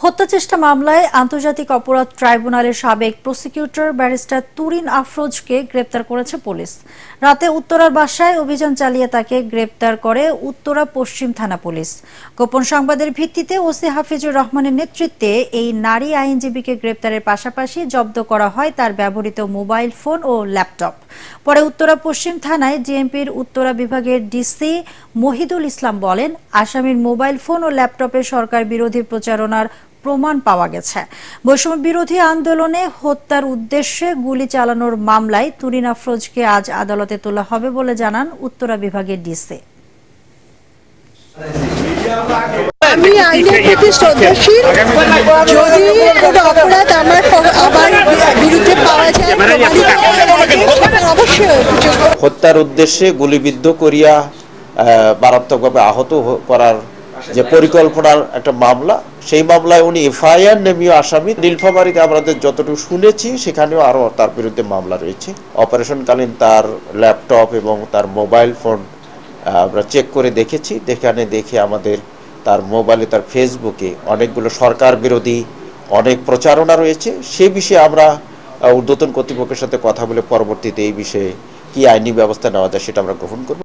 হত্যাচেষ্টা মামলায় আন্তর্জাতিক অপরাধ ট্রাইব্যুনালের সাবেক প্রসিকিউটর ব্যারিস্টার তুরিন আফরোজকে গ্রেপ্তার করেছে পুলিশ। রাতে উত্তরার বাসায় অভিযান চালিয়ে তাকে গ্রেপ্তার করে উত্তরা পশ্চিম থানা পুলিশ। গোপন সংবাদের ভিত্তিতে ওসি হাফিজুর রহমানের নেতৃত্বে এই নারী আইনজীবীকে গ্রেপ্তারের পাশাপাশি জব্দ করা হয় তার ব্যবহৃত মোবাইল ফোন ও ল্যাপটপ। পরে উত্তরা পশ্চিম থানায় ডিএমপির উত্তরা বিভাগের ডিসি মহিদুল ইসলাম বলেন, আসামির মোবাইল ফোন ও ল্যাপটপে সরকার বিরোধী প্রচারণার প্রমাণ পাওয়া গেছে। বৈষম্য বিরোধী আন্দোলনে হত্যার উদ্দেশ্যে গুলি চালানোর মামলায় তুরিন আফরোজকে আজ আদালতে তোলা হবে বলে জানান উত্তরা বিভাগের ডিসি। আমি আইনের প্রতি শ্রদ্ধাশীল। যদি কোনো অপরাধ আমার বিরুদ্ধে পাওয়া যায় অবশ্যই হত্যার উদ্দেশ্যে গুলিবিদ্ধ করিয়া মারাত্মকভাবে আহত করার যে পরিকল্পনার একটা মামলা, সেই মামলায় উনি এফআইআর নেমীয় আসামি। নীলফামারীতে আমাদের যতটুকু শুনেছি সেখানেও আরো তার বিরুদ্ধে মামলা রয়েছে। অপারেশনকালীন তার ল্যাপটপ এবং তার মোবাইল ফোন আমরা চেক করে দেখেছি। দেখে আমাদের তার মোবাইলে, তার ফেসবুকে অনেকগুলো সরকার বিরোধী অনেক প্রচারণা রয়েছে। সে বিষয়ে আমরা ঊর্ধ্বতন কর্তৃপক্ষের সাথে কথা বলে পরবর্তীতে এই বিষয়ে কি আইনি ব্যবস্থা নেওয়া যায় সেটা আমরা গ্রহণ করব।